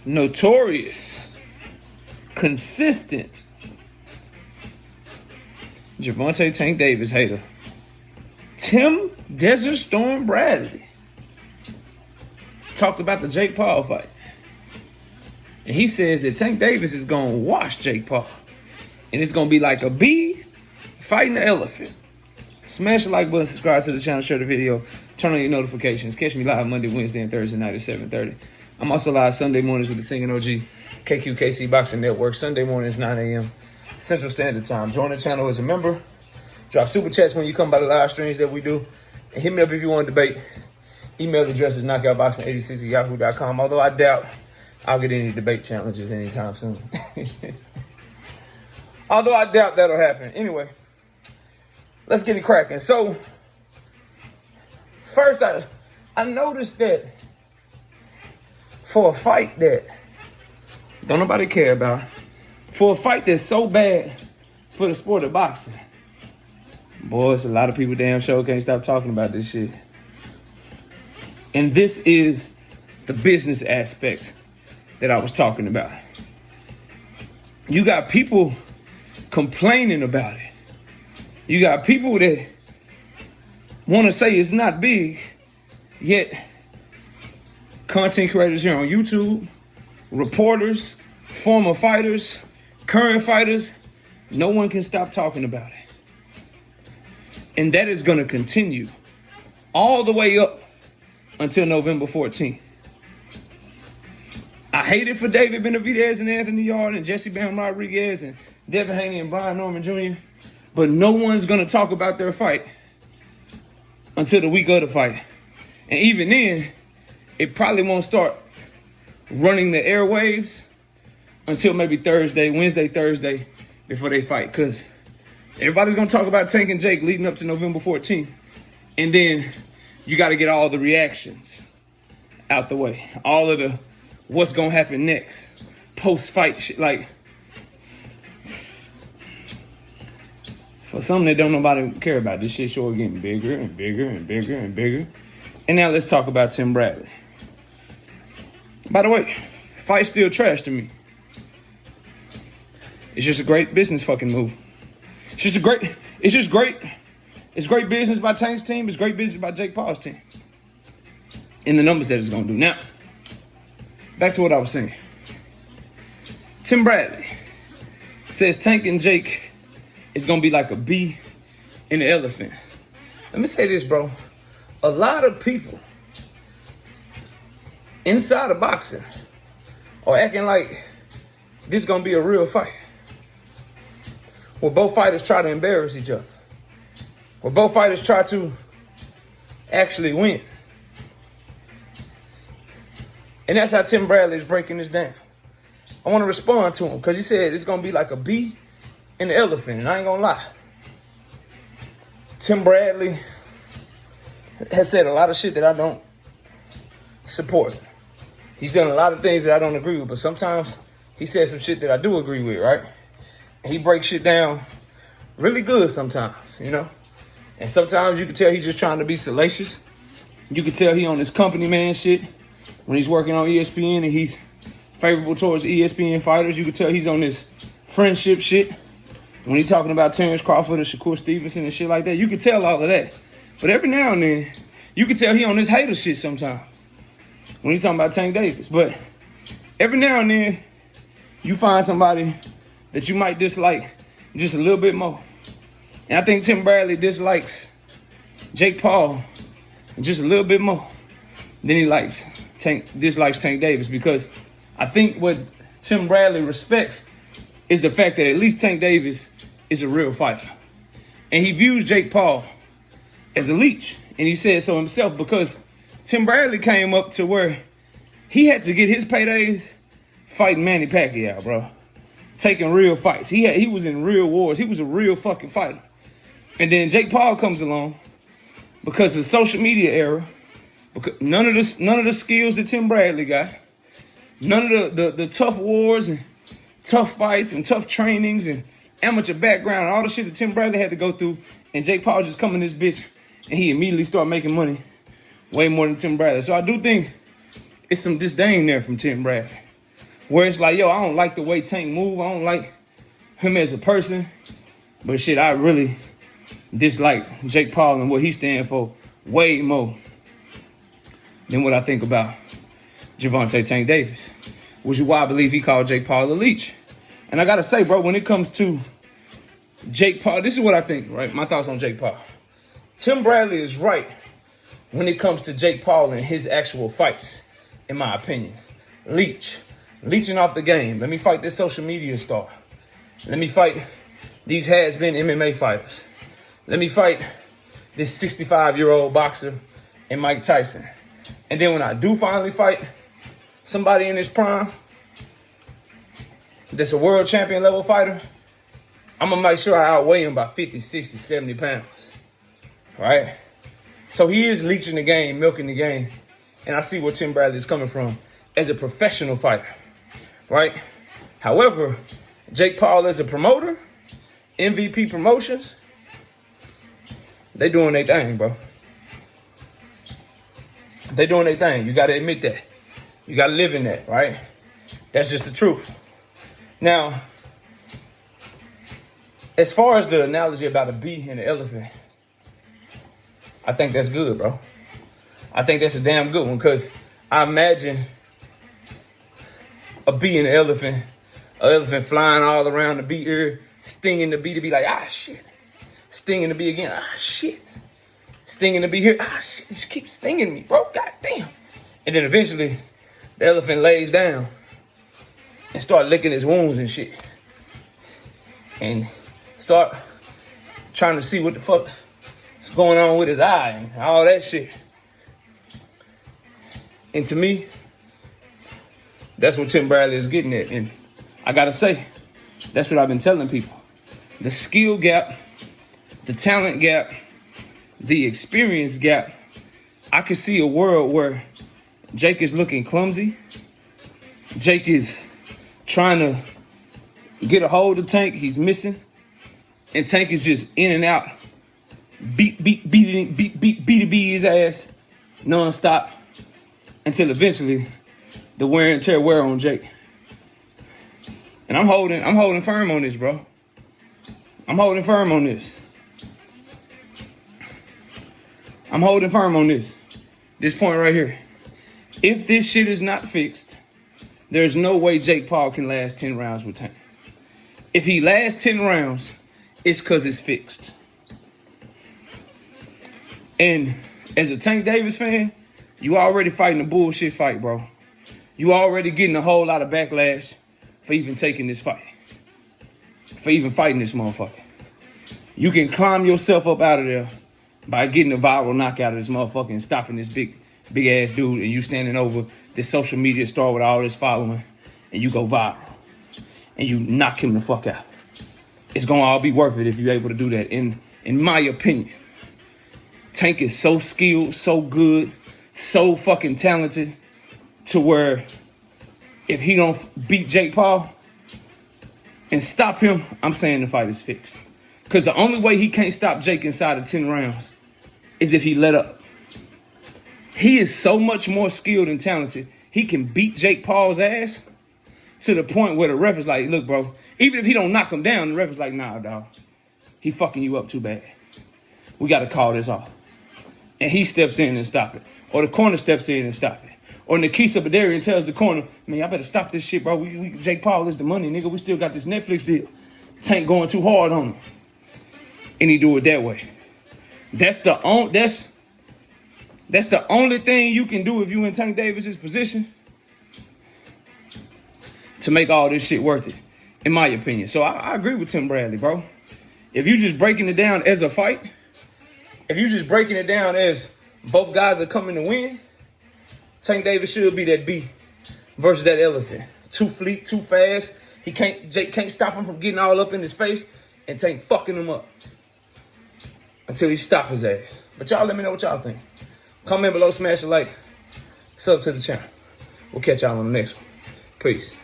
notorious, consistent Gervonta Tank Davis hater, Tim Desert Storm Bradley, talked about the Jake Paul fight. And he says that Tank Davis is going to wash Jake Paul. And it's going to be like a bee fighting an elephant. Smash the like button, subscribe to the channel, share the video, turn on your notifications. Catch me live Monday, Wednesday, and Thursday night at 7:30. I'm also live Sunday mornings with the Singing OG, KQKC Boxing Network. Sunday mornings, 9 a.m. Central Standard Time. Join the channel as a member. Drop super chats when you come by the live streams that we do. And hit me up if you want to debate. Email address is knockoutboxing86@yahoo.com. Although I doubt I'll get any debate challenges anytime soon. Although I doubt that'll happen. Anyway, let's get it cracking. So, first I noticed that for a fight that don't nobody care about, for a fight that's so bad for the sport of boxing, boys, a lot of people damn sure can't stop talking about this shit. And this is the business aspect that I was talking about. You got people complaining about it. You got people that want to say it's not big, yet content creators here on YouTube, reporters, former fighters, current fighters, no one can stop talking about it. And that is going to continue all the way up until November 14th. I hate it for David Benavidez and Anthony Yarde and Jesse Bam Rodriguez and Devin Haney and Brian Norman Jr., but no one's going to talk about their fight until the week of the fight. And even then, it probably won't start running the airwaves until maybe Wednesday, Thursday, before they fight. Because everybody's going to talk about Tank and Jake leading up to November 14th. And then you got to get all the reactions out the way. All of the what's going to happen next. Post-fight shit. Like, for something that don't nobody care about, this shit sure getting bigger and bigger and bigger and bigger. And now let's talk about Tim Bradley. By the way, fight's still trash to me. It's just a great business fucking move. It's great business by Tank's team. It's great business by Jake Paul's team. And the numbers that it's going to do. Now, back to what I was saying. Tim Bradley says Tank and Jake is going to be like a bee and an elephant. Let me say this, bro. A lot of people inside of boxing are acting like this is going to be a real fight, where both fighters try to embarrass each other, where both fighters try to actually win. And that's how Tim Bradley is breaking this down. I want to respond to him because he said it's going to be like a bee and an elephant, and I ain't going to lie. Tim Bradley has said a lot of shit that I don't support. He's done a lot of things that I don't agree with, but sometimes he says some shit that I do agree with, right? And he breaks shit down really good sometimes, you know? And sometimes you can tell he's just trying to be salacious. You can tell he on this company man shit. When he's working on ESPN and he's favorable towards ESPN fighters, you can tell he's on this friendship shit. When he's talking about Terrence Crawford or Shakur Stevenson and shit like that, you can tell all of that. But every now and then, you can tell he on this hater shit sometimes when he's talking about Tank Davis. But every now and then, you find somebody that you might dislike just a little bit more. And I think Tim Bradley dislikes Jake Paul just a little bit more than he dislikes Tank Davis, because I think what Tim Bradley respects is the fact that at least Tank Davis is a real fighter. And he views Jake Paul as a leech. And he said so himself, because Tim Bradley came up to where he had to get his paydays fighting Manny Pacquiao, bro. Taking real fights. He was in real wars. He was a real fucking fighter. And then Jake Paul comes along because of the social media era. Because none of the skills that Tim Bradley got, none of the tough wars and tough fights and tough trainings and amateur background, all the shit that Tim Bradley had to go through, and Jake Paul just come in this bitch and he immediately start making money way more than Tim Bradley. So I do think it's some disdain there from Tim Bradley. where it's like, yo, I don't like the way Tank move. I don't like him as a person. But shit, I really dislike Jake Paul and what he stands for way more than what I think about Gervonta Tank Davis, which is why I believe he called Jake Paul a leech. And I gotta say, bro, when it comes to Jake Paul, this is what I think, right? My thoughts on Jake Paul. Tim Bradley is right when it comes to Jake Paul and his actual fights, in my opinion. Leeching off the game. Let me fight this social media star. Let me fight these has-been MMA fighters. Let me fight this 65-year-old boxer and Mike Tyson. And then when I do finally fight somebody in his prime that's a world champion level fighter, I'm going to make sure I outweigh him by 50, 60, 70 pounds. Right? So he is leeching the game, milking the game. And I see where Tim Bradley is coming from as a professional fighter. Right? However, Jake Paul as a promoter, MVP Promotions, they doing their thing, bro. They doing their thing. You got to admit that. You got to live in that, right? That's just the truth. Now, as far as the analogy about a bee and an elephant, I think that's good, bro. I think that's a damn good one because I imagine a bee and an elephant flying all around the bee ear, stinging the bee to be like, ah, shit. Stinging the bee again, ah, shit. Stinging the bee here, ah, shit. You just keep stinging me, bro. God damn. And then eventually, the elephant lays down and start licking his wounds and shit. And start trying to see what the fuck is going on with his eye and all that shit. And to me, that's what Tim Bradley is getting at. And I gotta say, that's what I've been telling people. The skill gap, the talent gap, the experience gap. I could see a world where Jake is looking clumsy. Jake is trying to get a hold of Tank. He's missing. And Tank is just in and out, beat his ass nonstop until eventually the wear and tear wear on Jake. And I'm holding firm on this, bro. I'm holding firm on this. I'm holding firm on this. This point right here. If this shit is not fixed, there's no way Jake Paul can last 10 rounds with Tank. If he lasts 10 rounds, it's because it's fixed. And as a Tank Davis fan, you already fighting a bullshit fight, bro. You already getting a whole lot of backlash for even taking this fight. For even fighting this motherfucker. You can climb yourself up out of there by getting a viral knockout of this motherfucker and stopping this big ass dude, and you standing over this social media star with all this following, and you go viral. And you knock him the fuck out. It's gonna all be worth it if you're able to do that. In my opinion, Tank is so skilled, so good, so fucking talented, to where if he don't beat Jake Paul and stop him, I'm saying the fight is fixed. Because the only way he can't stop Jake inside of 10 rounds is if he let up. He is so much more skilled and talented. He can beat Jake Paul's ass to the point where the ref is like, look, bro, even if he don't knock him down, the ref is like, nah, dog. He fucking you up too bad. We got to call this off. And he steps in and stop it. Or the corner steps in and stop it. Or Nikisa Badarian tells the corner, man, I better stop this shit, bro. Jake Paul is the money, nigga. We still got this Netflix deal. Tank going too hard on him. And he do it that way. That's the only thing you can do if you in Tank Davis's position to make all this shit worth it, in my opinion. So I agree with Tim Bradley, bro. If you just breaking it down as a fight, if you just breaking it down as both guys are coming to win, Tank Davis should be that bee versus that elephant. Too fleet, too fast. Jake can't stop him from getting all up in his face, and Tank fucking him up until he stop his ass. But y'all let me know what y'all think. Comment below, smash a like, sub to the channel. We'll catch y'all on the next one. Peace.